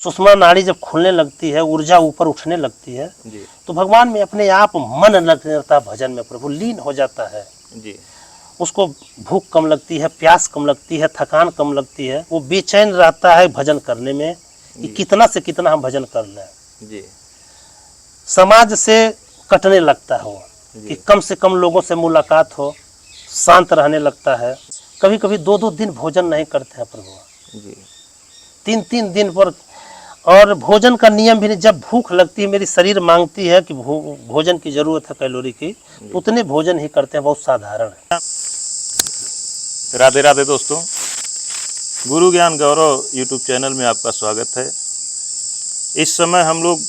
सुषमा नाड़ी जब खुलने लगती है, ऊर्जा ऊपर उठने लगती है जी तो भगवान में अपने आप मन लग जाता है, भजन में प्रभु लीन हो जाता है। जी उसको भूख कम लगती है, प्यास कम लगती है, थकान कम लगती है। वो बेचैन रहता है भजन करने में कि जी कितना से कितना हम भजन कर लें। जी समाज से कटने लगता है वो कि जी कम से कम लोगों से मुलाकात हो, शांत रहने लगता है। कभी कभी 2-2 दिन भोजन नहीं करते हैं प्रभु, जी 3-3 दिन पर। और भोजन का नियम भी नहीं, जब भूख लगती है, मेरी शरीर मांगती है कि भोजन की ज़रूरत है कैलोरी की, तो उतने भोजन ही करते हैं। बहुत साधारण है। राधे राधे दोस्तों, गुरु ज्ञान गौरव यूट्यूब चैनल में आपका स्वागत है। इस समय हम लोग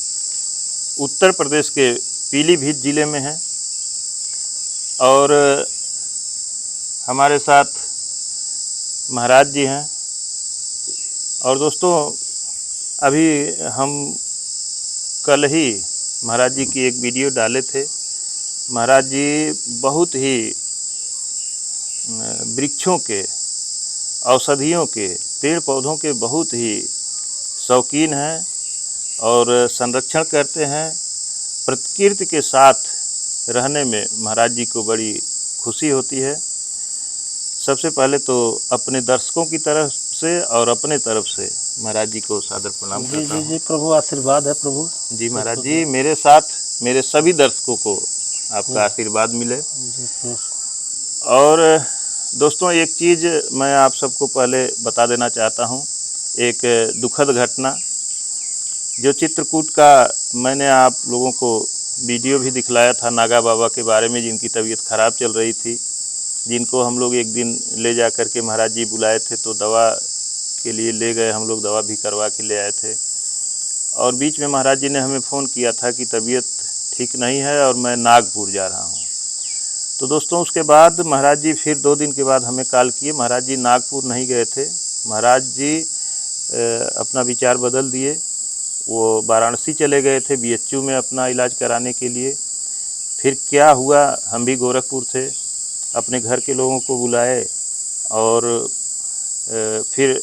उत्तर प्रदेश के पीलीभीत ज़िले में हैं और हमारे साथ महाराज जी हैं। और दोस्तों, अभी हम कल ही महाराज जी की एक वीडियो डाले थे। महाराज जी बहुत ही वृक्षों के, औषधियों के, पेड़ पौधों के बहुत ही शौकीन हैं और संरक्षण करते हैं। प्रकृति के साथ रहने में महाराज जी को बड़ी खुशी होती है। सबसे पहले तो अपने दर्शकों की तरफ से और अपने तरफ से महाराज जी को सादर प्रणाम करता हूँ। जी प्रभु, आशीर्वाद है प्रभु। जी महाराज जी, मेरे साथ मेरे सभी दर्शकों को आपका आशीर्वाद मिले। और दोस्तों, एक चीज़ मैं आप सबको पहले बता देना चाहता हूँ, एक दुखद घटना। जो चित्रकूट का मैंने आप लोगों को वीडियो भी दिखलाया था नागा बाबा के बारे में, जिनकी तबीयत ख़राब चल रही थी, जिनको हम लोग एक दिन ले जा कर के महाराज जी बुलाए थे, तो दवा के लिए ले गए हम लोग, दवा भी करवा के ले आए थे। और बीच में महाराज जी ने हमें फ़ोन किया था कि तबीयत ठीक नहीं है और मैं नागपुर जा रहा हूँ। तो दोस्तों, उसके बाद महाराज जी फिर 2 दिन के बाद हमें कॉल किए। महाराज जी नागपुर नहीं गए थे, महाराज जी अपना विचार बदल दिए। वो वाराणसी चले गए थे BHU में अपना इलाज कराने के लिए। फिर क्या हुआ, हम भी गोरखपुर थे, अपने घर के लोगों को बुलाए और फिर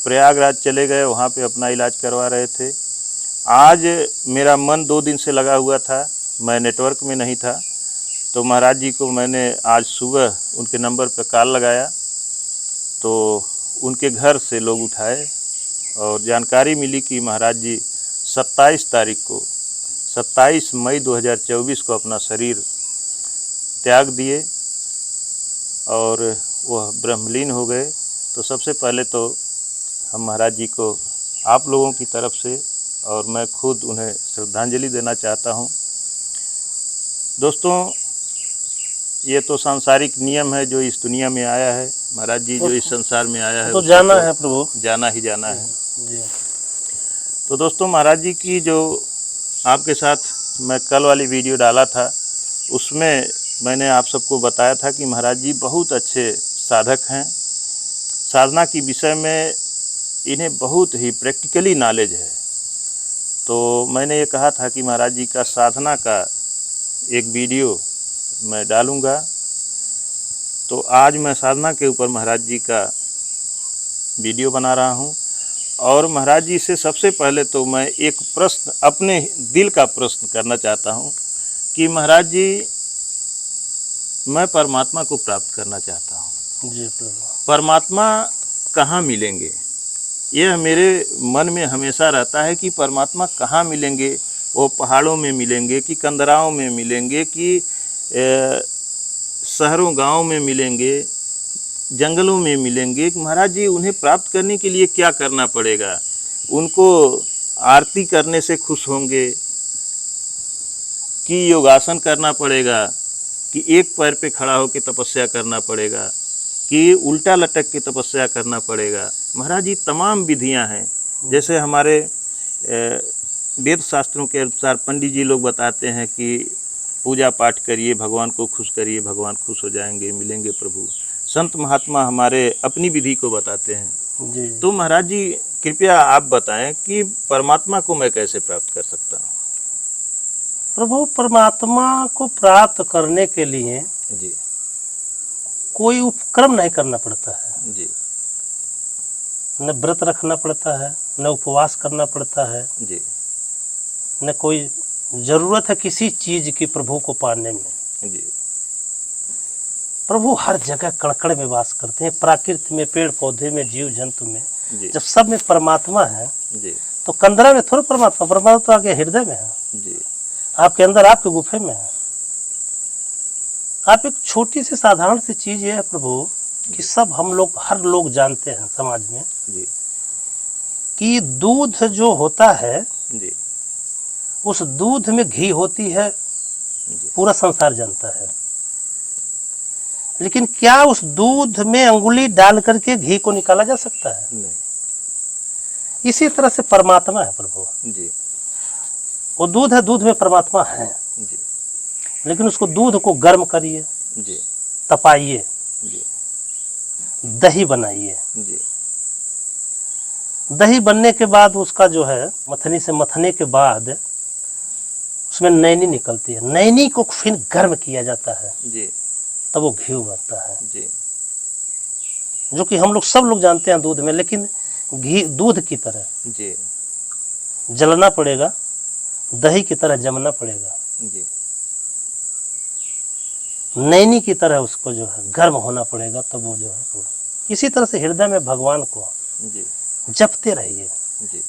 प्रयागराज चले गए, वहाँ पे अपना इलाज करवा रहे थे। आज मेरा मन 2 दिन से लगा हुआ था, मैं नेटवर्क में नहीं था। तो महाराज जी को मैंने आज सुबह उनके नंबर पर कॉल लगाया, तो उनके घर से लोग उठाए और जानकारी मिली कि महाराज जी 27 मई 2024 को अपना शरीर त्याग दिए और वह ब्रह्मलीन हो गए। तो सबसे पहले तो हम महाराज जी को आप लोगों की तरफ से और मैं खुद उन्हें श्रद्धांजलि देना चाहता हूं। दोस्तों, ये तो सांसारिक नियम है जो इस दुनिया में आया है। महाराज जी जो इस संसार में आया है तो जाना है प्रभु, जाना ही जाना है जी। तो दोस्तों, महाराज जी की जो आपके साथ मैं कल वाली वीडियो डाला था, उसमें मैंने आप सबको बताया था कि महाराज जी बहुत अच्छे साधक हैं। साधना की विषय में इन्हें बहुत ही प्रैक्टिकली नॉलेज है। तो मैंने ये कहा था कि महाराज जी का साधना का एक वीडियो मैं डालूँगा। तो आज मैं साधना के ऊपर महाराज जी का वीडियो बना रहा हूँ। और महाराज जी से सबसे पहले तो मैं एक प्रश्न, अपने दिल का प्रश्न करना चाहता हूँ कि महाराज जी, मैं परमात्मा को प्राप्त करना चाहता हूँ। जी प्रभु, परमात्मा कहाँ मिलेंगे? यह मेरे मन में हमेशा रहता है कि परमात्मा कहाँ मिलेंगे। वो पहाड़ों में मिलेंगे कि कंदराओं में मिलेंगे कि शहरों गांवों में मिलेंगे, जंगलों में मिलेंगे? महाराज जी, उन्हें प्राप्त करने के लिए क्या करना पड़ेगा? उनको आरती करने से खुश होंगे कि योगासन करना पड़ेगा, कि एक पैर पे खड़ा होकर तपस्या करना पड़ेगा, कि उल्टा लटक के तपस्या करना पड़ेगा? महाराज जी, तमाम विधियां हैं। जैसे हमारे वेद शास्त्रों के अनुसार पंडित जी लोग बताते हैं कि पूजा पाठ करिए, भगवान को खुश करिए, भगवान खुश हो जाएंगे, मिलेंगे प्रभु। संत महात्मा हमारे अपनी विधि को बताते हैं। जी। तो महाराज जी, कृपया आप बताएं कि परमात्मा को मैं कैसे प्राप्त कर सकता हूँ? प्रभु, परमात्मा को प्राप्त करने के लिए जी कोई उपक्रम नहीं करना पड़ता है। जी न व्रत रखना पड़ता है, न उपवास करना पड़ता है, जी न कोई जरूरत है किसी चीज की प्रभु को पाने में। जी प्रभु हर जगह कण-कण में वास करते हैं, प्रकृति में, पेड़ पौधे में, जीव जंतु में। जी जब सब में परमात्मा है जी तो कंदरा में थोड़ा परमात्मा, परमात्मा तो आपके हृदय में है, जी आपके अंदर, आपके गुफे में है। आप एक छोटी सी साधारण सी चीज ये है प्रभु कि सब हम लोग, हर लोग जानते हैं समाज में जी कि दूध जो होता है जी उस दूध में घी होती है, जी पूरा संसार जानता है। लेकिन क्या उस दूध में अंगुली डाल करके घी को निकाला जा सकता है? नहीं। इसी तरह से परमात्मा है प्रभु, जी वो दूध है, दूध में परमात्मा है, जी लेकिन उसको दूध को गर्म करिए, जी तपाइए, जी दही बनाइए। जी दही बनने के बाद उसका जो है मथनी से मथने के बाद उसमें नैनी निकलती है, नैनी को फिर गर्म किया जाता है, जी तब वो घी बनता है, जी जो कि हम लोग सब लोग जानते हैं दूध में। लेकिन घी दूध की तरह जी जलना पड़ेगा, दही की तरह जमना पड़ेगा, जी नैनी की तरह उसको जो है गर्म होना पड़ेगा, तब वो जो है पूरा। इसी तरह से हृदय में भगवान को जी जपते रहिए, जी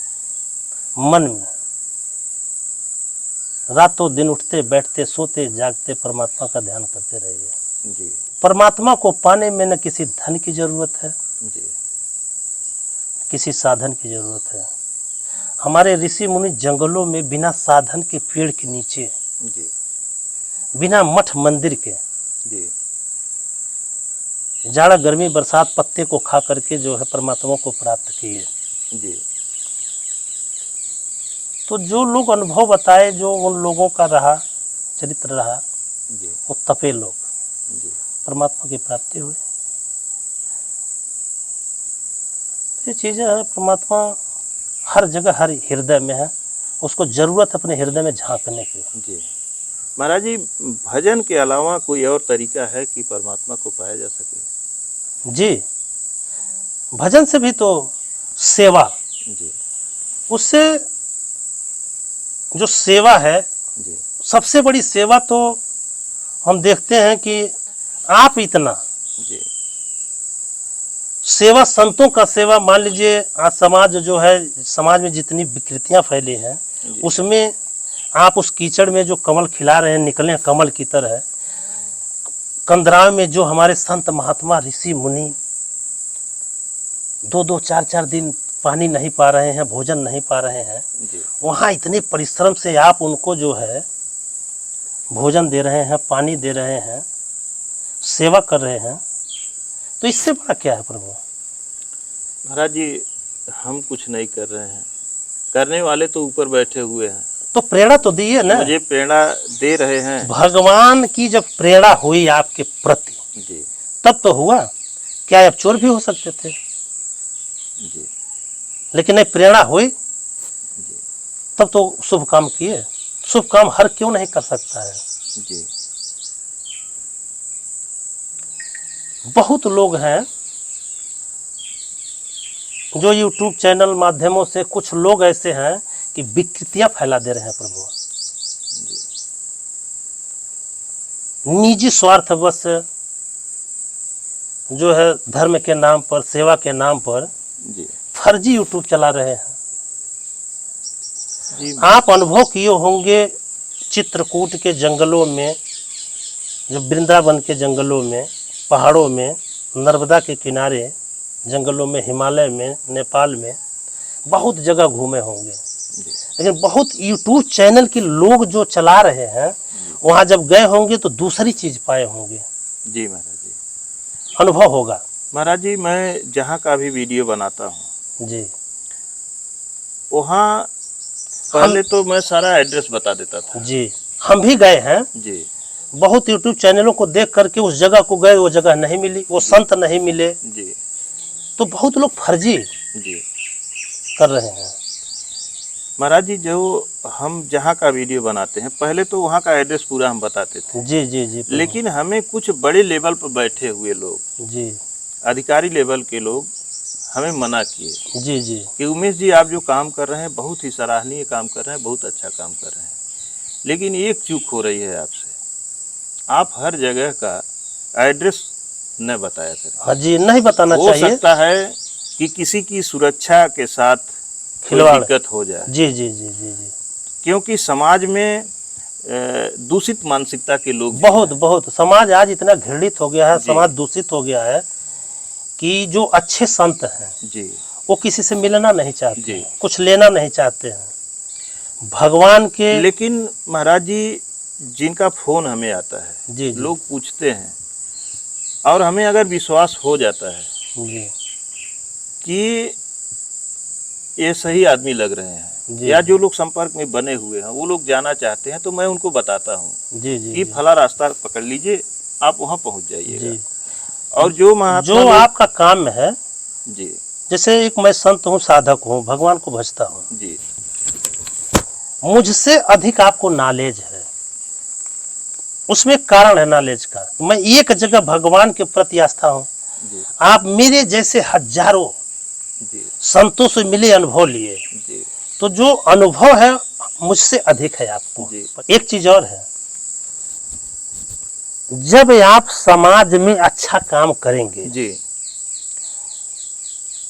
मन में, रातों दिन उठते बैठते सोते जागते परमात्मा का ध्यान करते रहिए। जी परमात्मा को पाने में न किसी धन की जरूरत है, जी किसी साधन की जरूरत है। हमारे ऋषि मुनि जंगलों में बिना साधन के, पेड़ के नीचे, जी बिना मठ मंदिर के, जी जाड़ा गर्मी बरसात पत्ते को खा करके जो है परमात्मा को प्राप्त किए। जी तो जो लोग अनुभव बताए, जो उन लोगों का रहा, चरित्र रहा, जी वो तपे लोग, जी परमात्मा की प्राप्ति हुई। ये चीज़ें हैं, परमात्मा हर जगह, हर हृदय में है, उसको जरूरत है अपने हृदय में झांकने की। जी महाराज जी, भजन के अलावा कोई और तरीका है कि परमात्मा को पाया जा सके? जी, भजन से भी तो सेवा, जी उससे जो सेवा है, जी सबसे बड़ी सेवा तो हम देखते हैं कि आप इतना जी सेवा, संतों का सेवा, मान लीजिए आज समाज जो है, समाज में जितनी विकृतियां फैली हैं, जी उसमें आप उस कीचड़ में जो कमल खिला रहे हैं, निकले कमल की तरह, कंदराव में जो हमारे संत महात्मा ऋषि मुनि 2-2 4-4 दिन पानी नहीं पा रहे हैं, भोजन नहीं पा रहे हैं, जी वहाँ इतने परिश्रम से आप उनको जो है भोजन दे रहे हैं, पानी दे रहे हैं, सेवा कर रहे हैं, तो इससे बड़ा क्या है प्रभु? महाराज जी, हम कुछ नहीं कर रहे हैं, करने वाले तो ऊपर बैठे हुए हैं। तो प्रेरणा तो दी है ना, मुझे प्रेरणा दे रहे हैं। भगवान की जब प्रेरणा हुई आपके प्रति, जी तब तो हुआ। क्या आप चोर भी हो सकते थे? जी लेकिन नहीं, प्रेरणा हुई जी तब तो शुभ काम किए। शुभ काम हर क्यों नहीं कर सकता है? जी बहुत लोग हैं जो यूट्यूब चैनल माध्यमों से, कुछ लोग ऐसे हैं कि विकृतियां फैला दे रहे हैं प्रभु, निजी स्वार्थवश जो है धर्म के नाम पर, सेवा के नाम पर जी फर्जी यूट्यूब चला रहे हैं। जी आप अनुभव किए होंगे चित्रकूट के जंगलों में, जो वृंदावन के जंगलों में, पहाड़ों में, नर्मदा के किनारे जंगलों में, हिमालय में, नेपाल में, बहुत जगह घूमे होंगे। जी लेकिन बहुत यूट्यूब चैनल के लोग जो चला रहे हैं, वहाँ जब गए होंगे तो दूसरी चीज़ पाए होंगे, जी महाराज जी। अनुभव होगा। महाराज जी, मैं जहाँ का भी वीडियो बनाता हूँ, जी, वहाँ पहले तो मैं सारा एड्रेस बता देता था। जी, हम भी गए हैं, जी बहुत यूट्यूब चैनलों को देख करके उस जगह को गए, वो जगह नहीं मिली, वो संत नहीं मिले, जी तो बहुत लोग फर्जी जी कर रहे हैं। महाराज जी, जो हम जहाँ का वीडियो बनाते हैं, पहले तो वहाँ का एड्रेस पूरा हम बताते थे। जी जी जी प्रभु। लेकिन हमें कुछ बड़े लेवल पर बैठे हुए लोग, जी अधिकारी लेवल के लोग हमें मना किए जी जी कि उमेश जी आप जो काम कर रहे हैं बहुत ही सराहनीय काम कर रहे हैं, बहुत अच्छा काम कर रहे हैं, लेकिन एक चूक हो रही है आपसे, आप हर जगह का एड्रेस न बताया करें। हाँ जी, नहीं बताना हो चाहिए। सकता है कि किसी की सुरक्षा के साथ कोई खिलवाड़। दिक्कत हो जाए, जी जी जी जी जी क्योंकि समाज में दूषित मानसिकता के लोग भी बहुत हैं। बहुत समाज आज इतना घृणित हो गया है, जी समाज दूषित हो गया है कि जो अच्छे संत हैं जी वो किसी से मिलना नहीं चाहते जी। हैं, कुछ लेना नहीं चाहते हैं भगवान के। लेकिन महाराज जी, जिनका फोन हमें आता है, जी जी लोग पूछते हैं और हमें अगर विश्वास हो जाता है जी कि ये सही आदमी लग रहे हैं, जी या जी जो लोग संपर्क में बने हुए हैं वो लोग जाना चाहते हैं, तो मैं उनको बताता हूँ जी जी कि जी फला रास्ता पकड़ लीजिए, आप वहाँ पहुँच जाइएगा। जी। और जो महात्मा जो लोग, आपका काम है, जी जैसे एक मैं संत हूँ, साधक हूँ, भगवान को भजता हूँ, जी मुझसे अधिक आपको नॉलेज है, उसमें कारण है नॉलेज का। मैं एक जगह भगवान के प्रति आस्था हूँ, जी आप मेरे जैसे हजारों जी संतों से मिले, अनुभव लिए, जी तो जो अनुभव है मुझसे अधिक है आपको। जी एक चीज और है, जब आप समाज में अच्छा काम करेंगे जी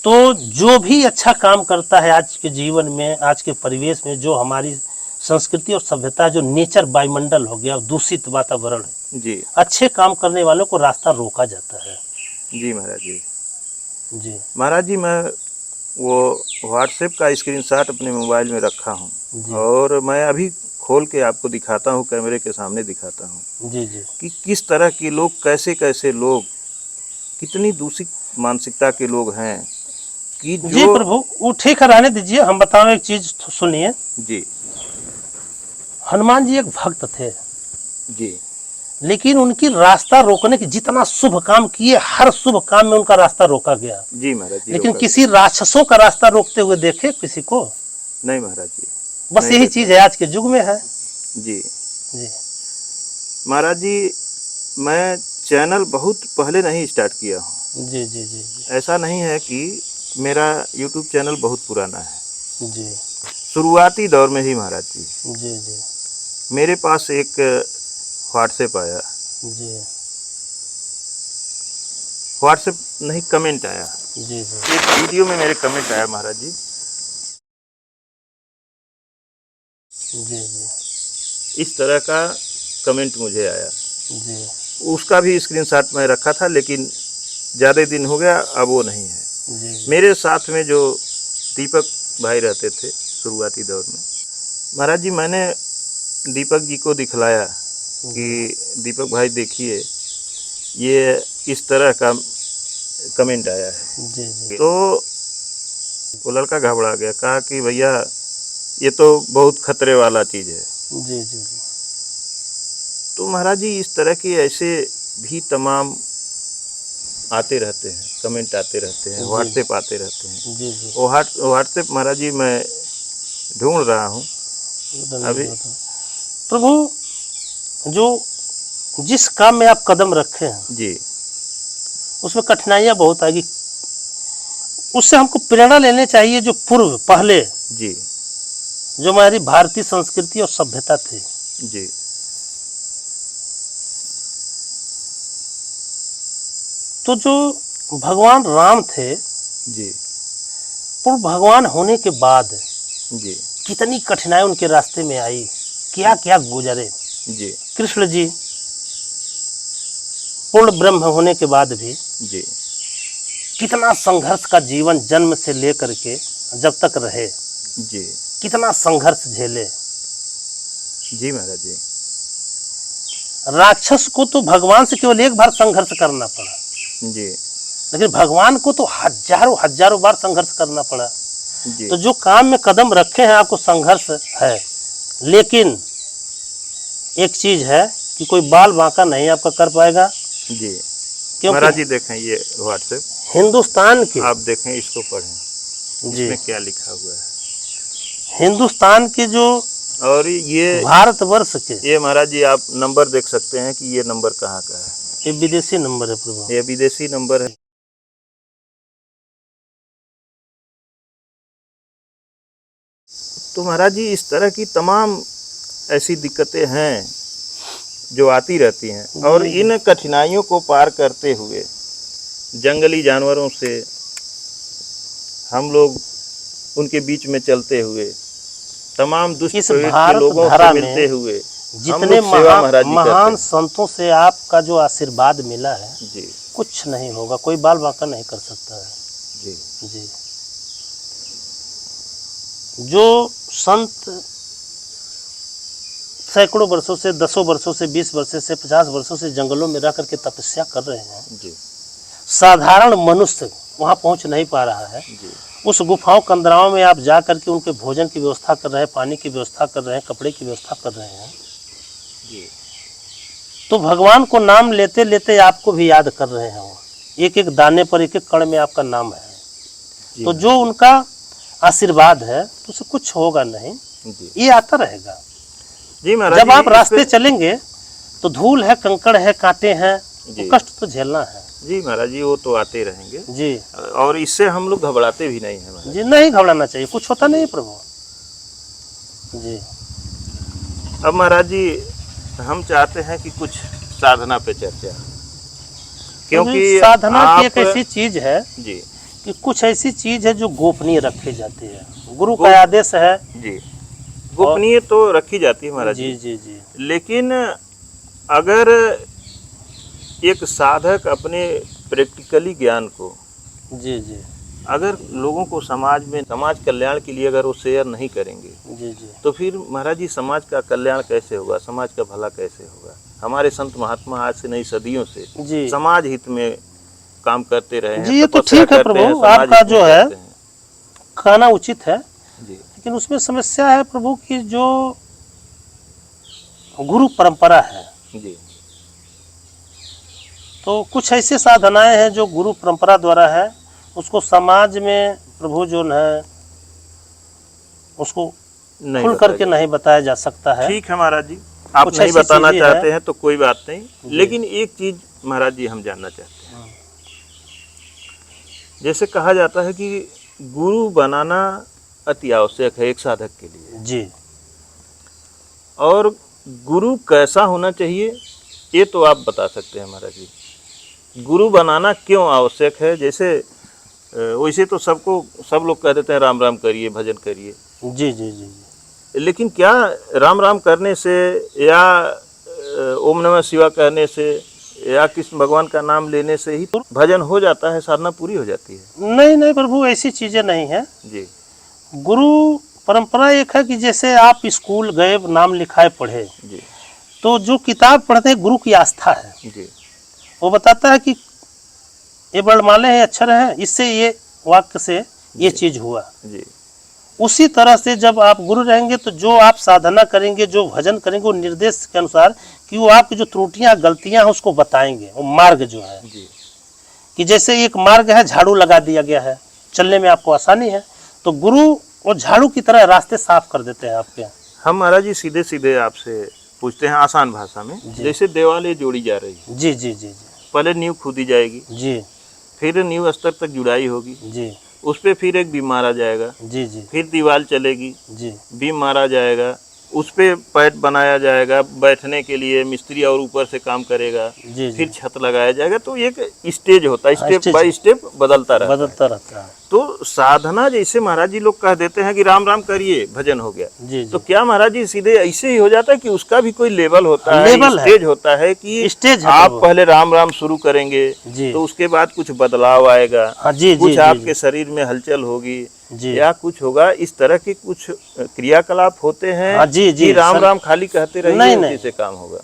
तो जो भी अच्छा काम करता है आज के जीवन में, आज के परिवेश में, जो हमारी संस्कृति और सभ्यता, जो नेचर वायुमंडल हो गया, दूषित वातावरण है, जी अच्छे काम करने वालों को रास्ता रोका जाता है। जी महाराज जी। जी महाराज जी, मैं वो व्हाट्सएप का स्क्रीनशॉट अपने मोबाइल में रखा हूँ, जी और मैं अभी खोल के आपको दिखाता हूँ, कैमरे के सामने दिखाता हूँ जी जी कि किस तरह के लोग, कैसे कैसे लोग, कितनी दूषित मानसिकता के लोग हैं कि जी जो। प्रभु, वो ठीक है, रहने दीजिए। हम बताओ एक चीज सुनिए। जी हनुमान जी एक भक्त थे, जी लेकिन उनकी रास्ता रोकने की, जितना शुभ काम किए हर शुभ काम में उनका रास्ता रोका गया, जी महाराज जी, लेकिन रोका किसी गया। राक्षसों का रास्ता रोकते हुए देखे किसी को? नहीं महाराज जी, बस नहीं यही देखा। चीज है आज के युग में है। जी जी महाराज जी, मैं चैनल बहुत पहले नहीं स्टार्ट किया हूँ। जी जी जी जी ऐसा नहीं है कि मेरा यूट्यूब चैनल बहुत पुराना है। जी शुरुआती दौर में ही महाराज जी जी जी मेरे पास एक व्हाट्सएप आया, जी व्हाट्सएप नहीं, कमेंट आया, जी एक वीडियो में मेरे कमेंट आया महाराज जी। जी जी इस तरह का कमेंट मुझे आया, जी उसका भी स्क्रीनशॉट मैं रखा था, लेकिन ज़्यादा दिन हो गया, अब वो नहीं है। जी मेरे साथ में जो दीपक भाई रहते थे शुरुआती दौर में, महाराज जी मैंने दीपक जी को दिखलाया कि दीपक भाई देखिए, ये इस तरह का कमेंट आया है। जी जी तो वो लड़का घबरा गया, कहा कि भैया ये तो बहुत खतरे वाला चीज़ है। जी जी जी तो महाराज जी, इस तरह के ऐसे भी तमाम आते रहते हैं, कमेंट आते रहते हैं, व्हाट्सएप आते रहते हैं। जी जी वो व्हाट्सएप महाराज जी मैं ढूंढ रहा हूँ अभी। प्रभु, जो जिस काम में आप कदम रखे हैं जी उसमें कठिनाइयां बहुत आएगी, उससे हमको प्रेरणा लेने चाहिए। जो पूर्व पहले जी जो हमारी भारतीय संस्कृति और सभ्यता थी, जी तो जो भगवान राम थे, जी पूर्व भगवान होने के बाद जी कितनी कठिनाई उनके रास्ते में आई, क्या क्या गुजरे। जी कृष्ण जी पूर्ण ब्रह्म होने के बाद भी जी कितना संघर्ष का जीवन, जन्म से लेकर के जब तक रहे, जी कितना संघर्ष झेले। जी महाराज जी। राक्षस को तो भगवान से केवल एक बार संघर्ष करना पड़ा, जी लेकिन भगवान को तो हजारों हजारों बार संघर्ष करना पड़ा। जी तो जो काम में कदम रखे हैं आपको संघर्ष है, लेकिन एक चीज है कि कोई बाल बांका नहीं आपका कर पाएगा। जी क्योंकि महाराज जी देखें ये व्हाट्सएप, हिंदुस्तान के, आप देखें, इसको पढ़ें, जी, इसमें क्या लिखा हुआ है। हिंदुस्तान के जो और ये भारतवर्ष के, ये महाराज जी आप नंबर देख सकते हैं कि ये नंबर कहाँ का है। ये विदेशी नंबर है प्रभु। ये विदेशी नंबर है। तो महाराज जी इस तरह की तमाम ऐसी दिक्कतें हैं जो आती रहती हैं, और इन कठिनाइयों को पार करते हुए जंगली जानवरों से हम लोग उनके बीच में चलते हुए, तमाम दुष्ट इस प्रवृत्ति के भारत लोगों धरा से में मिलते हुए हम जितने लोग सेवा महाराज जी करते महान हैं। संतों से आपका जो आशीर्वाद मिला है, जी कुछ नहीं होगा, कोई बाल बांका नहीं कर सकता है। जी जी, जो संत सैकड़ों वर्षों से, 10 वर्षों से, 20 वर्षों से, 50 वर्षों से जंगलों में रह करके तपस्या कर रहे हैं, जी साधारण मनुष्य वहां पहुंच नहीं पा रहा है। जी उस गुफाओं कंदराओं में आप जा करके उनके भोजन की व्यवस्था कर रहे हैं, पानी की व्यवस्था कर रहे हैं, कपड़े की व्यवस्था कर रहे हैं, जी तो भगवान को नाम लेते लेते आपको भी याद कर रहे हैं। वो एक एक दाने पर, एक एक कण में आपका नाम है। जी तो जो उनका आशीर्वाद है तो उसे कुछ होगा नहीं, जी ये आता रहेगा। जी महाराज जब जी, आप इस रास्ते पे- चलेंगे तो धूल है, कंकड़ है, कांटे हैं, जी। तो कष्ट तो झेलना है। जी महाराज जी, वो तो आते रहेंगे, जी और इससे हम लोग घबराते भी नहीं हैं महाराज। जी, नहीं घबराना चाहिए, कुछ होता नहीं है प्रभु। जी अब महाराज जी हम चाहते हैं कि कुछ साधना पे चर्चा, क्योंकि साधना की एक आप- ऐसी चीज है जी कि कुछ ऐसी चीज है जो गोपनीय रखी जाती है। गुरु का आदेश है। जी, गोपनीय तो रखी जाती है महाराज जी जी, जी जी लेकिन अगर एक साधक अपने प्रैक्टिकली ज्ञान को जी जी अगर लोगों को समाज में, समाज कल्याण के लिए अगर वो शेयर नहीं करेंगे, जी जी तो फिर महाराज जी समाज का कल्याण कैसे होगा, समाज का भला कैसे होगा। हमारे संत महात्मा आज से नहीं, सदियों से जी समाज हित में काम करते रहे हैं, जी, ये तो तपस्या ठीक है करते हैं, प्रभु, समाज आपका हित में जो है करते हैं। खाना उचित है, जी लेकिन उसमें समस्या है प्रभु की जो गुरु परंपरा है, जी तो कुछ ऐसे साधनाएं हैं जो गुरु परंपरा द्वारा है, उसको समाज में प्रभु जो है उसको नहीं खुल बताया करके नहीं बताया जा सकता है। ठीक है महाराज जी, आप कुछ नहीं ऐसी बताना चीजें चाहते हैं। हैं तो कोई बात नहीं, लेकिन एक चीज महाराज जी हम जानना चाहते हैं। जैसे कहा जाता है कि गुरु बनाना अति आवश्यक है एक साधक के लिए, जी और गुरु कैसा होना चाहिए ये तो आप बता सकते हैं महाराज जी। गुरु बनाना क्यों आवश्यक है? जैसे वैसे तो सब लोग कह देते हैं राम राम करिए, भजन करिए, जी जी जी जी लेकिन क्या राम राम करने से या ओम नमः शिवाय कहने से या कृष्ण भगवान का नाम लेने से ही तो भजन हो जाता है, साधना पूरी हो जाती है? नहीं नहीं प्रभु, ऐसी चीजें नहीं है। जी गुरु परंपरा एक है कि जैसे आप स्कूल गए, नाम लिखाए, पढ़े, जी तो जो किताब पढ़ते हैं गुरु की आस्था है। जी वो बताता है कि ये वर्णमाले हैं, अक्षर हैं, इससे ये वाक्य से ये चीज हुआ। जी उसी तरह से जब आप गुरु रहेंगे तो जो आप साधना करेंगे, जो भजन करेंगे, वो निर्देश के अनुसार कि वो आपकी जो त्रुटियां, गलतियां हैं उसको बताएंगे। वो मार्ग जो है जी कि जैसे एक मार्ग है, झाड़ू लगा दिया गया है, चलने में आपको आसानी है, तो गुरु वो झाड़ू की तरह रास्ते साफ कर देते हैं आपके। हम महाराज जी सीधे सीधे आपसे पूछते हैं आसान भाषा में। जैसे देवालय जोड़ी जा रही है, जी जी जी जी पहले नींव खोदी जाएगी, जी फिर नींव स्तर तक जुड़ाई होगी, जी उस पे फिर एक बीम मारा जाएगा, जी जी फिर दीवार चलेगी, जी बीम मारा जाएगा, उस पे पैड बनाया जाएगा बैठने के लिए, मिस्त्री और ऊपर से काम करेगा, जी फिर जी छत लगाया जाएगा। तो एक स्टेज होता है, स्टेप स्टेज बाय स्टेप बदलता रहता है। बदलता रहता है। तो साधना जैसे महाराज जी लोग कह देते हैं कि राम राम करिए भजन हो गया, जी तो जी क्या महाराज जी सीधे ऐसे ही हो जाता है कि उसका भी कोई लेवल होता है, लेवल है। स्टेज होता है कि स्टेज है आप प्रभु। पहले राम राम शुरू करेंगे जी तो उसके बाद कुछ बदलाव आएगा, हाँ जी जी कुछ जी आपके शरीर में हलचल होगी जी या कुछ होगा, इस तरह के कुछ क्रियाकलाप होते हैं। हाँ जी जी कि राम सर, राम खाली कहते रहिए नहीं, उसी नहीं। से काम होगा।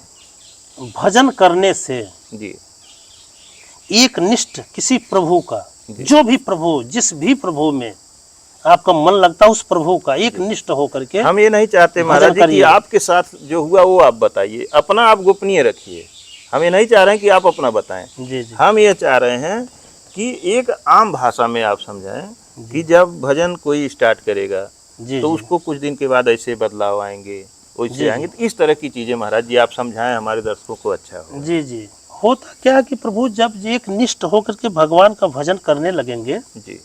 भजन करने से जी एक निष्ठ किसी प्रभु का, जी। जो भी प्रभु, जिस भी प्रभु में आपका मन लगता है, उस प्रभु का एक निष्ठ होकर के हम ये नहीं चाहते भजन महाराज जी कि करिए। आपके साथ जो हुआ वो आप बताइए, अपना आप गोपनीय रखिए। हम ये नहीं चाह रहे हैं कि आप अपना बताएं, जी जी हम ये चाह रहे हैं कि एक आम भाषा में आप समझाएं कि जब भजन कोई स्टार्ट करेगा जी तो जी उसको कुछ दिन के बाद ऐसे बदलाव आएंगे, जी, वैसे आएंगे। तो इस तरह की चीजें महाराज जी आप समझाएं, हमारे दर्शकों को अच्छा हो। जी जी। होता क्या है कि प्रभु जब एक निष्ठ होकर के भगवान का भजन करने लगेंगे जी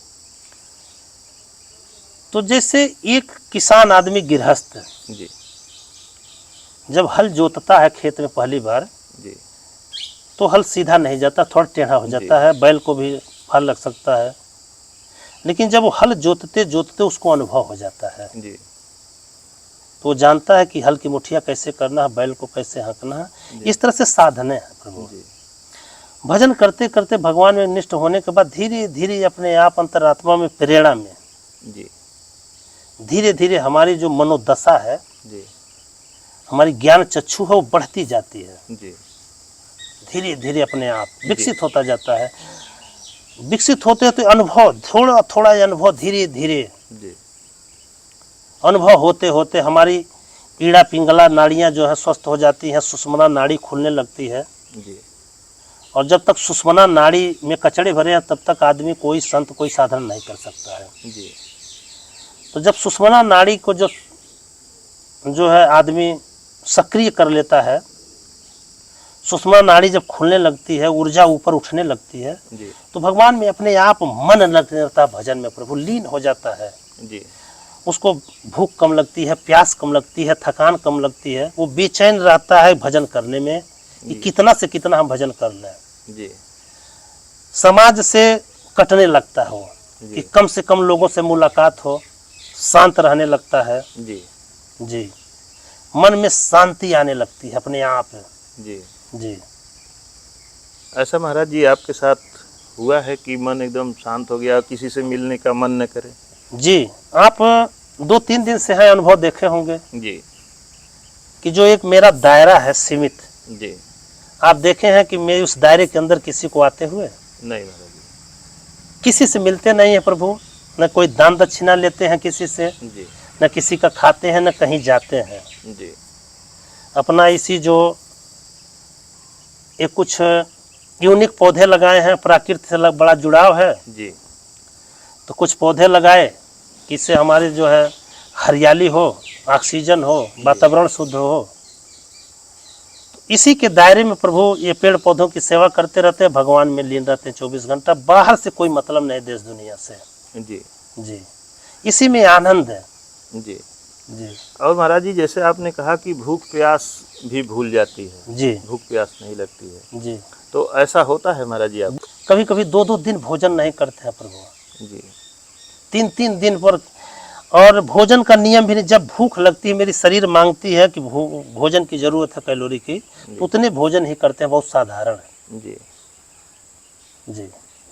तो जैसे एक किसान आदमी गृहस्थ जी जब हल जोतता है खेत में पहली बार, जी तो हल सीधा नहीं जाता, थोड़ा टेढ़ा हो जाता है, बैल को भी फल लग सकता है। लेकिन जब वो हल जोतते जोतते उसको अनुभव हो जाता है, जी तो वो जानता है कि हल की मुठिया कैसे करना है, बैल को कैसे हाँकना है। इस तरह से साधने हैं प्रभु। जी भजन करते करते भगवान में निष्ठ होने के बाद धीरे धीरे अपने आप अंतरात्मा में, प्रेरणा में, जी धीरे धीरे हमारी जो मनोदशा है, जी हमारी ज्ञान चक्षु है, वो बढ़ती जाती है। जी धीरे धीरे अपने आप विकसित होता जाता है। विकसित होते होते अनुभव, थोड़ा थोड़ा अनुभव, धीरे धीरे जी अनुभव होते होते हमारी पीड़ा पिंगला नाड़ियाँ जो है स्वस्थ हो जाती हैं, सुषुम्ना नाड़ी खुलने लगती है। जी और जब तक सुषुम्ना नाड़ी में कचड़े भरे हैं, तब तक आदमी कोई संत, कोई साधन नहीं कर सकता है। जी तो जब सुषुम्ना नाड़ी को जो है आदमी सक्रिय कर लेता है, सुषुम्ना नाड़ी जब खुलने लगती है, ऊर्जा ऊपर उठने लगती है, जी तो भगवान में अपने आप मन लगने लगता है, भजन में प्रभु लीन हो जाता है। जी उसको भूख कम लगती है, प्यास कम लगती है, थकान कम लगती है। वो बेचैन रहता है भजन करने में कि कितना से कितना हम भजन कर लें। जी समाज से कटने लगता है वो, कि कम से कम लोगों से मुलाकात हो, शांत रहने लगता है। जी जी, मन में शांति आने लगती है अपने आप। जी जी, ऐसा महाराज जी आपके साथ हुआ है कि मन एकदम शांत हो गया, किसी से मिलने का मन न करे? जी, आप 2-3 दिन से है अनुभव देखे होंगे जी कि जो एक मेरा दायरा है सीमित, जी आप देखे हैं कि मेरे उस दायरे के अंदर किसी को आते हुए नहीं महाराज जी। किसी से मिलते नहीं है प्रभु, न कोई दान दक्षिणा लेते हैं किसी से, जी न किसी का खाते हैं, न कहीं जाते हैं। जी अपना इसी जो एक कुछ यूनिक पौधे लगाए हैं, प्रकृति से बड़ा जुड़ाव है, जी तो कुछ पौधे लगाए कि इससे हमारे जो है हरियाली हो, ऑक्सीजन हो, वातावरण शुद्ध हो। तो इसी के दायरे में प्रभु ये पेड़ पौधों की सेवा करते रहते हैं, भगवान में लीन रहते हैं 24 घंटा। बाहर से कोई मतलब नहीं देश दुनिया से। जी जी, इसी में आनंद है। जी जी और महाराज जी जैसे आपने कहा कि भूख प्यास भी भूल जाती है, जी भूख प्यास नहीं लगती है, जी, तो ऐसा होता है महाराज जी? आप कभी कभी 2-2 दिन भोजन नहीं करते हैं प्रभु, जी 3-3 दिन पर। और भोजन का नियम भी नहीं, जब भूख लगती है, मेरी शरीर मांगती है कि भोजन की जरूरत है कैलोरी की, तो उतने भोजन ही करते हैं। बहुत साधारण है। जी जी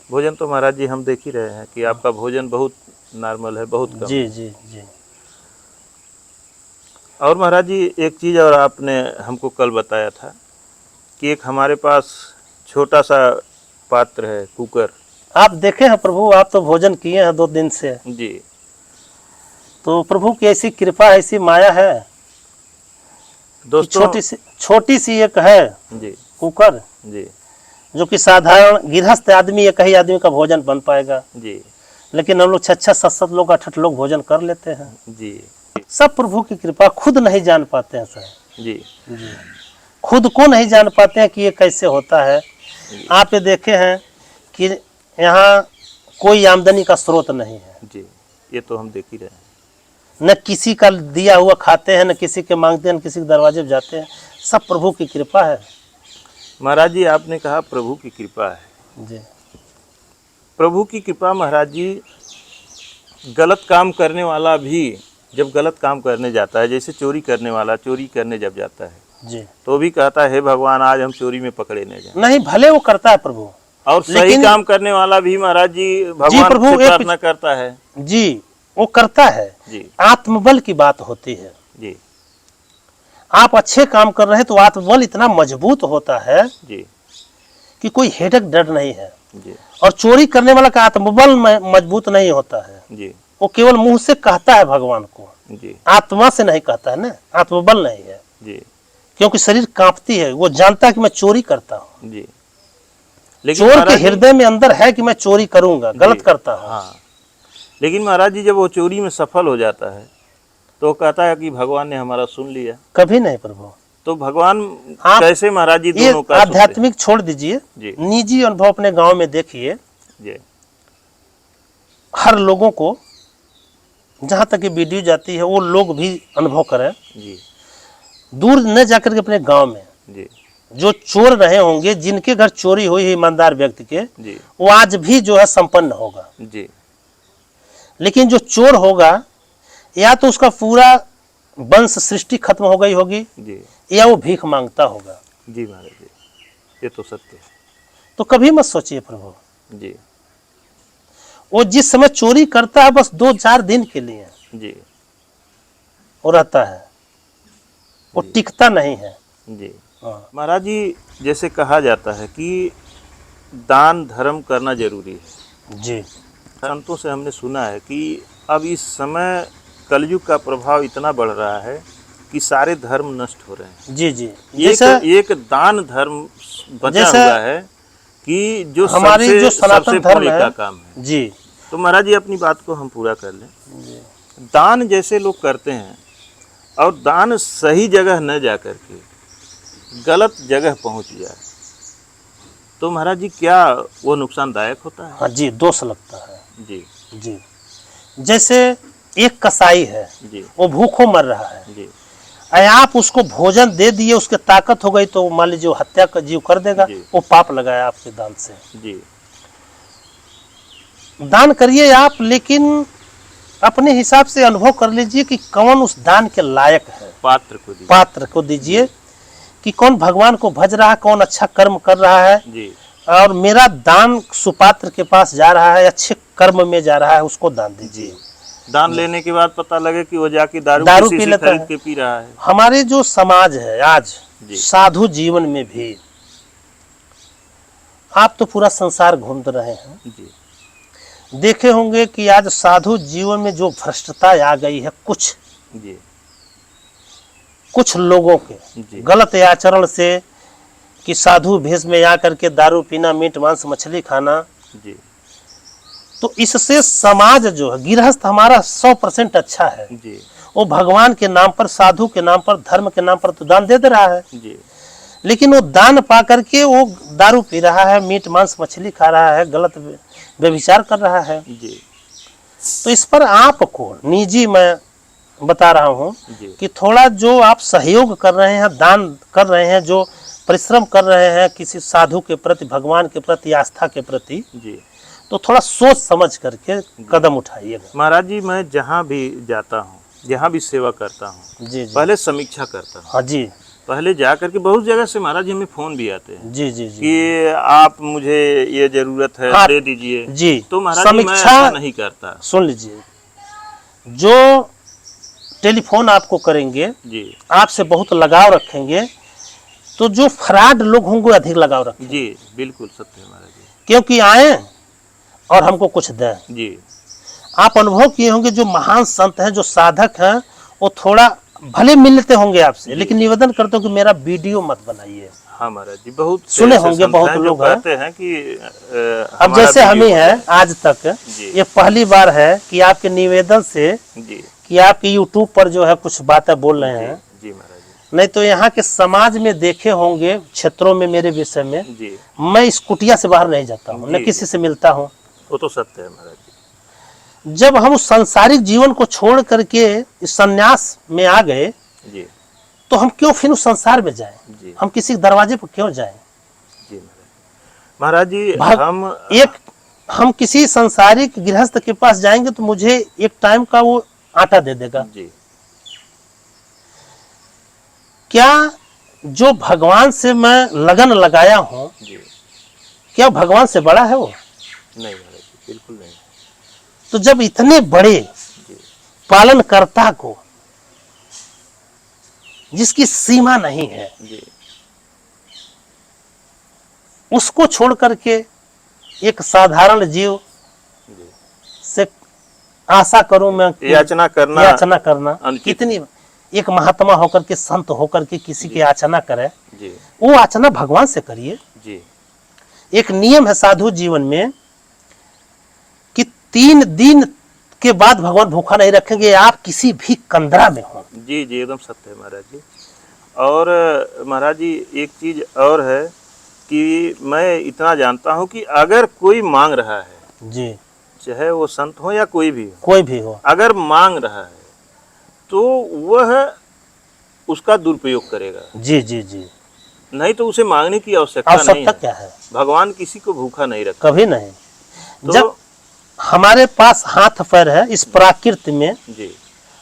भोजन तो महाराज जी हम देख ही रहे हैं कि आपका भोजन बहुत नॉर्मल है, बहुत कम। जी जी जी और महाराज जी एक चीज़ और आपने हमको कल बताया था कि एक हमारे पास छोटा सा पात्र है, कुकर। आप देखे हैं प्रभु, आप तो भोजन किए हैं 2 दिन से, जी तो प्रभु की ऐसी कृपा, ऐसी माया है कि दोस्तों, छोटी सी एक है जी कुकर, जी जो कि साधारण गृहस्थ आदमी, एक ही आदमी का भोजन बन पाएगा। जी लेकिन हम लोग 6-6, 7-7 लोग, 8-8 लोग भोजन कर लेते हैं। जी सब प्रभु की कृपा, खुद नहीं जान पाते हैं सर। जी जी, खुद को नहीं जान पाते हैं कि ये कैसे होता है। आप ये देखे हैं कि यहाँ कोई आमदनी का स्रोत नहीं है, जी ये तो हम देख ही रहे हैं। न किसी का दिया हुआ खाते हैं, न किसी के मांगते हैं, न किसी के दरवाजे पे जाते हैं। सब प्रभु की कृपा है। महाराज जी आपने कहा प्रभु की कृपा है। जी प्रभु की कृपा महाराज जी, गलत काम करने वाला भी जब गलत काम करने जाता है, जैसे चोरी करने वाला चोरी करने जब जाता है, जी, तो भी कहता है हे भगवान आज हम चोरी में पकड़े न जाए। नहीं भले वो करता है प्रभु, और सही काम करने वाला भी महाराज जी भगवान प्रभु से प्रार्थना करता है। जी, वो करता है। जी आत्मबल की बात होती है। जी आप अच्छे काम कर रहे हैं तो आत्मबल इतना मजबूत होता है जी कि कोई हेडक डर नहीं है। जी और चोरी करने वाला का आत्मबल मजबूत नहीं होता है। जी वो केवल मुंह से कहता है भगवान को, जी आत्मा से नहीं कहता है ना, आत्मबल नहीं है। जी क्योंकि शरीर कांपती है, वो जानता है कि मैं चोरी करता हूँ। जी लेकिन चोर के महाराज जी, हृदय में अंदर है कि मैं चोरी करूंगा, गलत करता हूँ। हाँ, लेकिन महाराज जी जब वो चोरी में सफल हो जाता है तो कहता है कि भगवान ने हमारा सुन लिया। कभी नहीं प्रभु। तो भगवान आप कैसे महाराज जी ये दोनों का आध्यात्मिक छोड़ दीजिए, जी निजी अनुभव अपने गांव में देखिए। जी हर लोगों को जहाँ तक ये वीडियो जाती है वो लोग भी अनुभव करें, जी दूर न जाकर के अपने गांव में जी जो चोर रहे होंगे, जिनके घर चोरी हुई है ईमानदार व्यक्ति के, जी वो आज भी जो है संपन्न होगा। जी लेकिन जो चोर होगा, या तो उसका पूरा वंश सृष्टि खत्म हो गई होगी, जी या वो भीख मांगता होगा। जी महाराज जी, ये तो सत्य है। तो कभी मत सोचिए प्रभु, जी वो जिस समय चोरी करता है बस 2-4 दिन के लिए जी वो रहता है, वो जी। टिकता नहीं है। जी हाँ महाराज जी, जैसे कहा जाता है कि दान धर्म करना जरूरी है। जी संतों से हमने सुना है कि अब इस समय कलयुग का प्रभाव इतना बढ़ रहा है कि सारे धर्म नष्ट हो रहे हैं। जी जी। एक दान धर्म बचा जैसे हुआ है कि जो हमारी जो सनातन सबसे धर्म पुण्य है, का काम है। जी तो महाराज जी, अपनी बात को हम पूरा कर लें। दान जैसे लोग करते हैं और दान सही जगह न जा करके गलत जगह पहुंच जाए, तो महाराज जी क्या वो नुकसानदायक होता है? हाँ जी, दोष लगता है। जी जी, जैसे एक कसाई है, जी वो भूखों मर रहा है, जी आप उसको भोजन दे दिए, उसके ताकत हो गई, तो मान लीजिए हत्या का जीव कर देगा, जी। वो पाप लगाया आपके दान से। जी दान करिए आप, लेकिन अपने हिसाब से अनुभव कर लीजिए कि कौन उस दान के लायक है। पात्र को दीजिए कि कौन भगवान को भज रहा है, कौन अच्छा कर्म कर रहा है, जी और मेरा दान सुपात्र के पास जा रहा है, अच्छे कर्म में जा रहा है, उसको दान दीजिए। दान लेने के बाद पता लगे कि वो जाके दारू पी लेता खरीद के पी रहा है। हमारे जो समाज है आज, साधु जीवन में भी, आप तो पूरा संसार घूम रहे हैं, जी देखे होंगे कि आज साधु जीवन में जो भ्रष्टता आ गई है, कुछ लोगों के गलत आचरण से, कि साधु भेष में आकर के दारू पीना, मीट मांस मछली खाना, जी तो इससे समाज जो है, गृहस्थ हमारा 100% अच्छा है, जी वो भगवान के नाम पर, साधु के नाम पर, धर्म के नाम पर तो दान दे रहा है, जी लेकिन वो दान पा करके वो दारू पी रहा है, मीट मांस मछली खा रहा है, गलत व्यभिचार कर रहा है। जी तो इस पर आपको निजी मैं बता रहा हूँ कि थोड़ा जो आप सहयोग कर रहे हैं, दान कर रहे हैं, जो परिश्रम कर रहे हैं किसी साधु के प्रति, भगवान के प्रति, आस्था के प्रति, जी, तो थोड़ा सोच समझ करके कदम उठाइएगा। महाराज जी, मैं जहाँ भी जाता हूँ, जहाँ भी सेवा करता हूँ, जी पहले समीक्षा करता हूँ। हाँ जी, पहले जा करके बहुत जगह से महाराज जी हमें फोन भी आते हैं जी जी जी, कि आप मुझे ये जरूरत है, दे दीजिए जी। तो महाराज जी मैं ऐसा नहीं करता। सुन लीजिए, जो टेलीफोन आपको करेंगे, जी, आपसे बहुत लगाव रखेंगे, तो जो फ्रॉड लोग होंगे अधिक लगाव रखेंगे। जी बिल्कुल सत्य है महाराज जी, क्योंकि आए और हमको कुछ दें। जी, आप अनुभव किए होंगे, जो महान संत हैं, जो साधक हैं, वो थोड़ा भले मिलते होंगे आपसे, लेकिन निवेदन करते हो कि मेरा वीडियो मत बनाइए। हाँ महाराज जी, बहुत सुने होंगे, बहुत लोग कहते हैं कि अब जैसे हम ही हैं, आज तक ये पहली बार है कि आपके निवेदन से जी, कि आपके यूट्यूब पर जो है कुछ बातें बोल रहे हैं। जी महाराज जी, नहीं तो यहाँ के समाज में देखे होंगे, क्षेत्रों में, मेरे विषय में, जी, मैं इस कुटिया से बाहर नहीं जाता हूँ, न किसी से मिलता हूँ। वो तो सत्य है महाराज जी। जब हम उस सांसारिक जीवन को छोड़ करके इस संन्यास में आ गए, जी, तो हम क्यों फिर उस संसार में जाएं? जी, हम किसी दरवाजे पर क्यों जाएं? जी महाराज जी, हम किसी संसारिक गृहस्थ के पास जाएंगे तो मुझे एक टाइम का वो आटा दे देगा। जी, क्या जो भगवान से मैं लगन लगाया हूँ, क्या भगवान से बड़ा है वो? नहीं महाराज जी, बिल्कुल नहीं। तो जब इतने बड़े पालनकर्ता को, जिसकी सीमा नहीं है, उसको छोड़ करके एक साधारण जीव से आशा करूं मैं, याचना करना कितनी, एक महात्मा होकर के, संत होकर के किसी की याचना करे, जी, वो याचना भगवान से करिए। जी, एक नियम है साधु जीवन में कि 3 दिन के बाद भगवान भूखा नहीं रखेंगे, आप किसी भी कंदरा में हो। जी जी, एकदम सत्य है महाराज जी। और महाराज जी, एक चीज और है कि मैं इतना जानता हूँ कि अगर कोई मांग रहा है जी, चाहे वो संत हो या कोई भी हो, कोई भी हो, अगर मांग रहा है तो वह उसका दुरुपयोग करेगा, जी जी जी, नहीं तो उसे मांगने की आवश्यकता नहीं आवश्यकता है। क्या है, भगवान किसी को भूखा नहीं रखता। कभी नहीं। तो जब हमारे पास हाथ पैर है, इस प्रकृति में जी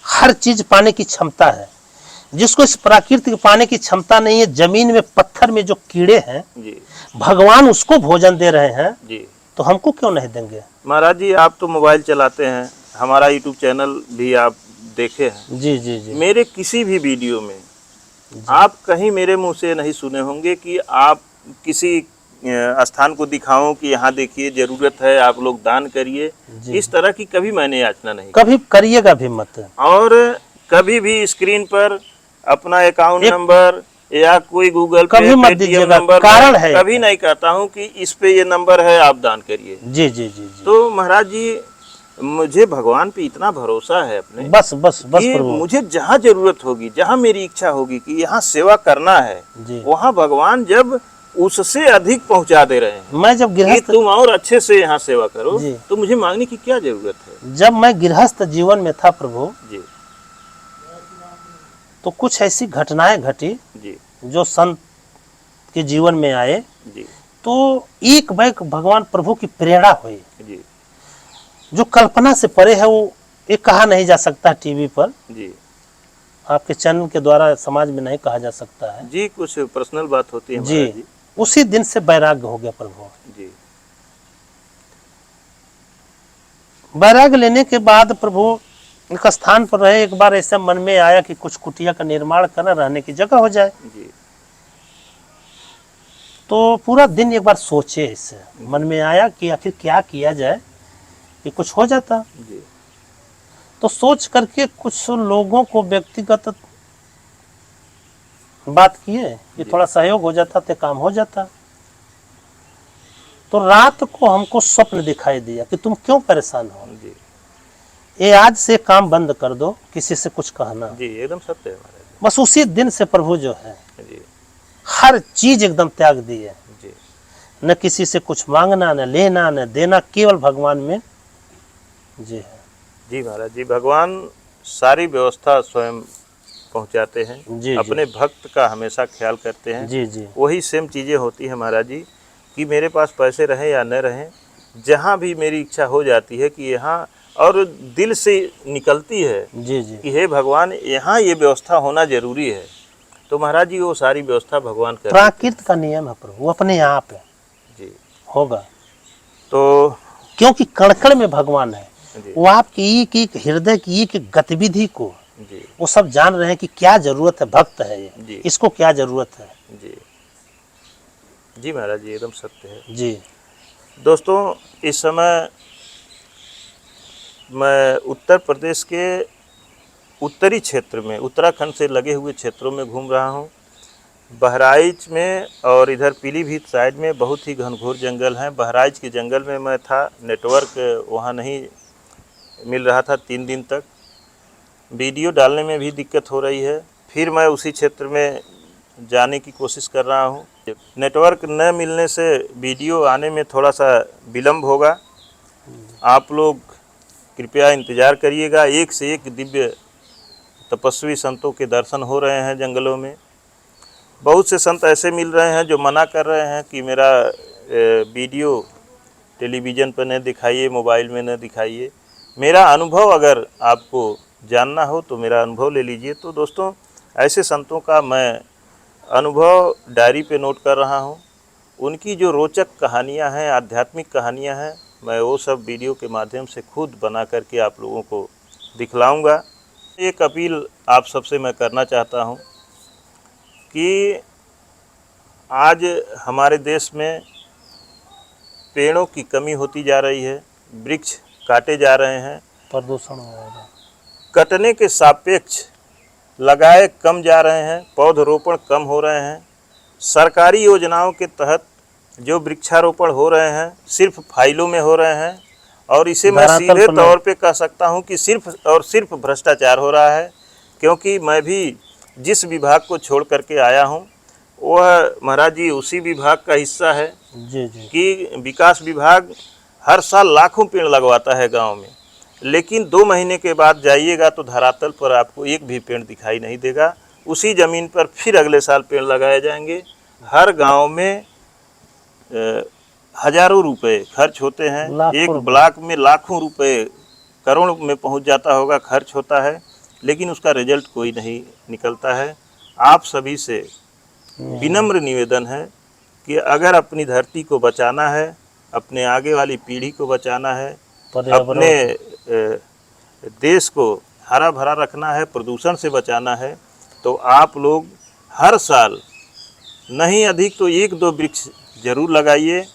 हर चीज पाने की क्षमता है। जिसको इस प्रकृति को पाने की क्षमता नहीं है, जमीन में पत्थर में जो कीड़े हैं, जी भगवान उसको भोजन दे रहे हैं, जी तो हमको क्यों नहीं देंगे। महाराज जी, आप तो मोबाइल चलाते हैं, हमारा यूट्यूब चैनल भी आप देखे हैं। जी जी जी, मेरे किसी भी वीडियो में आप कहीं मेरे मुंह से नहीं सुने होंगे कि आप किसी स्थान को दिखाओ कि यहाँ देखिए जरूरत है, आप लोग दान करिए। जी। इस तरह की कभी मैंने याचना नहीं की। कभी करिएगा भी मत। और कभी भी स्क्रीन पर अपना अकाउंट एक- नंबर या कोई गूगल पे, कभी मत पेटीएम दीजिएगा, नंबर कारण मैं है कभी नहीं कहता हूँ कि इस पे ये नंबर है, आप दान करिए। जी जी जी जी, तो महाराज जी, मुझे भगवान पे इतना भरोसा है अपने बस बस बस कि प्रभु, मुझे जहाँ जरूरत होगी, जहाँ मेरी इच्छा होगी कि यहाँ सेवा करना है, जी। वहाँ भगवान जब उससे अधिक पहुँचा दे रहे हैं मैं जब कि गृहस्थ, तुम और अच्छे से यहाँ सेवा करो, जी। तो मुझे मांगने की क्या जरूरत है। जब मैं गृहस्थ जीवन में था प्रभु, जी तो कुछ ऐसी घटनाएं घटी जी जो संत के जीवन में आए, जी तो एक बैक भगवान प्रभु की प्रेरणा हुई, जी जो कल्पना से परे है। वो ये कहा नहीं जा सकता टीवी पर, जी आपके चैनल के द्वारा समाज में नहीं कहा जा सकता है जी, कुछ पर्सनल बात होती है जी। महाराज जी। उसी दिन से वैराग्य हो गया प्रभु। जी वैराग्य लेने के बाद प्रभु एक स्थान पर रहे, एक बार ऐसा मन में आया कि कुछ कुटिया का निर्माण करना, रहने की जगह हो जाए। जी तो पूरा दिन एक बार सोचे, इससे मन में आया कि आखिर क्या किया जाए कि कुछ हो जाता। जी तो सोच करके कुछ लोगों को व्यक्तिगत बात किए कि जी। थोड़ा सहयोग हो जाता तो काम हो जाता। तो रात को हमको स्वप्न दिखाई दिया कि तुम क्यों परेशान हो, जी ये आज से काम बंद कर दो, किसी से कुछ कहना। जी, एकदम सत्य है महाराज बस उसी दिन से प्रभु जो है जी। हर चीज एकदम त्याग दी है, जी न किसी से कुछ मांगना, न लेना, न देना, केवल भगवान में जी है। जी महाराज जी, भगवान सारी व्यवस्था स्वयं पहुंचाते हैं, जी अपने भक्त का हमेशा ख्याल करते हैं। जी जी वही सेम चीज़ें होती हैं महाराज जी, कि मेरे पास पैसे रहें या न रहें, जहाँ भी मेरी इच्छा हो जाती है कि यहाँ, और दिल से निकलती है जी जी कि हे भगवान, यहाँ ये व्यवस्था होना जरूरी है, तो महाराज जी वो सारी व्यवस्था भगवान कर प्राकृत का नियम है प्रभु, वो अपने आप है, जी। होगा। तो क्योंकि कण-कण में भगवान है, जी वो आपकी एक एक हृदय की एक एक गतिविधि को जी वो सब जान रहे हैं कि क्या जरूरत है, भक्त है ये, जी इसको क्या जरूरत है। जी जी महाराज जी, एकदम सत्य है। जी दोस्तों, इस समय मैं उत्तर प्रदेश के उत्तरी क्षेत्र में, उत्तराखंड से लगे हुए क्षेत्रों में घूम रहा हूँ। बहराइच में और इधर पीलीभीत साइड में बहुत ही घनघोर जंगल हैं। बहराइच के जंगल में मैं था, नेटवर्क वहाँ नहीं मिल रहा था 3 दिन तक, वीडियो डालने में भी दिक्कत हो रही है। फिर मैं उसी क्षेत्र में जाने की कोशिश कर रहा हूँ। नेटवर्क न मिलने से वीडियो आने में थोड़ा सा विलम्ब होगा, आप लोग कृपया इंतज़ार करिएगा। एक से एक दिव्य तपस्वी संतों के दर्शन हो रहे हैं जंगलों में। बहुत से संत ऐसे मिल रहे हैं जो मना कर रहे हैं कि मेरा वीडियो टेलीविज़न पर न दिखाइए, मोबाइल में न दिखाइए। मेरा अनुभव अगर आपको जानना हो तो मेरा अनुभव ले लीजिए। तो दोस्तों, ऐसे संतों का मैं अनुभव डायरी पे नोट कर रहा हूँ। उनकी जो रोचक कहानियाँ हैं, आध्यात्मिक कहानियाँ हैं, मैं वो सब वीडियो के माध्यम से खुद बना करके आप लोगों को दिखलाऊंगा। एक अपील आप सबसे मैं करना चाहता हूँ कि आज हमारे देश में पेड़ों की कमी होती जा रही है, वृक्ष काटे जा रहे हैं, प्रदूषण होगा, कटने के सापेक्ष लगाए कम जा रहे हैं, पौधरोपण कम हो रहे हैं। सरकारी योजनाओं के तहत जो वृक्षारोपण हो रहे हैं सिर्फ फाइलों में हो रहे हैं, और इसे मैं धरातल सीधे पर नहीं। तौर पे कह सकता हूं कि सिर्फ और सिर्फ भ्रष्टाचार हो रहा है। क्योंकि मैं भी जिस विभाग को छोड़ करके आया हूं, वह महाराज जी उसी विभाग का हिस्सा है जी जी कि विकास विभाग हर साल लाखों पेड़ लगवाता है गांव में, लेकिन 2 महीने के बाद जाइएगा तो धरातल पर आपको एक भी पेड़ दिखाई नहीं देगा। उसी ज़मीन पर फिर अगले साल पेड़ लगाए जाएंगे। हर गांव में हजारों रुपए खर्च होते हैं, एक ब्लॉक में लाखों रुपए, करोड़ में पहुंच जाता होगा, खर्च होता है, लेकिन उसका रिजल्ट कोई नहीं निकलता है। आप सभी से विनम्र निवेदन है कि अगर अपनी धरती को बचाना है, अपने आगे वाली पीढ़ी को बचाना है, अपने देश को हरा भरा रखना है, प्रदूषण से बचाना है, तो आप लोग हर साल नहीं अधिक तो 1-2 वृक्ष जरूर लगाइए।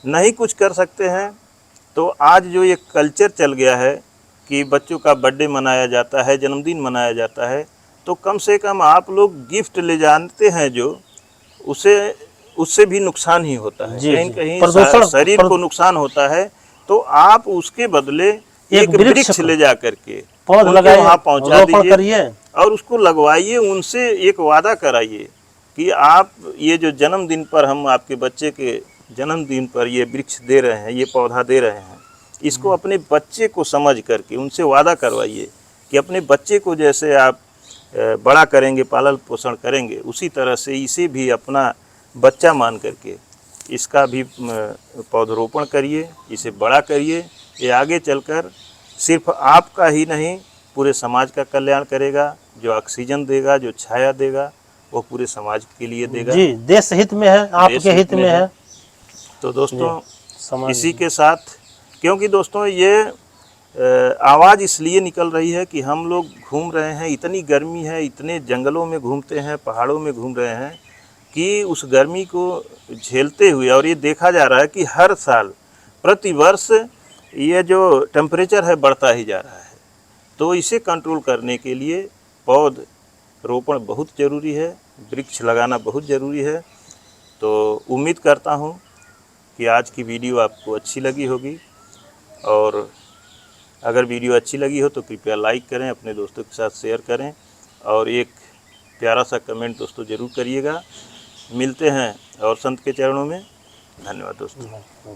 नहीं कुछ कर सकते हैं तो आज जो ये कल्चर चल गया है कि बच्चों का बर्थडे मनाया जाता है, जन्मदिन मनाया जाता है, तो कम से कम आप लोग गिफ्ट ले जानते हैं जो उससे भी नुकसान ही होता है, कहीं कहीं शरीर को नुकसान होता है। तो आप उसके बदले एक वृक्ष ले जा करके वहाँ पहुँचा दीजिए और उसको लगवाइए। उनसे एक वादा कराइए कि आप ये जो जन्मदिन पर हम आपके बच्चे के जन्मदिन पर ये वृक्ष दे रहे हैं, ये पौधा दे रहे हैं, इसको अपने बच्चे को समझ करके उनसे वादा करवाइए कि अपने बच्चे को जैसे आप बड़ा करेंगे, पालन पोषण करेंगे, उसी तरह से इसे भी अपना बच्चा मान करके इसका भी पौधरोपण करिए, इसे बड़ा करिए। ये आगे चलकर सिर्फ आपका ही नहीं पूरे समाज का कल्याण करेगा। जो ऑक्सीजन देगा, जो छाया देगा, वो पूरे समाज के लिए देगा। जी, देश हित में है, आपके हित में है। तो दोस्तों इसी के साथ, क्योंकि दोस्तों ये आवाज़ इसलिए निकल रही है कि हम लोग घूम रहे हैं, इतनी गर्मी है, इतने जंगलों में घूमते हैं, पहाड़ों में घूम रहे हैं कि उस गर्मी को झेलते हुए, और ये देखा जा रहा है कि हर साल प्रति वर्ष ये जो टेम्परेचर है बढ़ता ही जा रहा है। तो इसे कंट्रोल करने के लिए पौध रोपण बहुत ज़रूरी है, वृक्ष लगाना बहुत ज़रूरी है। तो उम्मीद करता हूँ कि आज की वीडियो आपको अच्छी लगी होगी, और अगर वीडियो अच्छी लगी हो तो कृपया लाइक करें, अपने दोस्तों के साथ शेयर करें, और एक प्यारा सा कमेंट दोस्तों ज़रूर करिएगा। मिलते हैं और संत के चरणों में। धन्यवाद दोस्तों।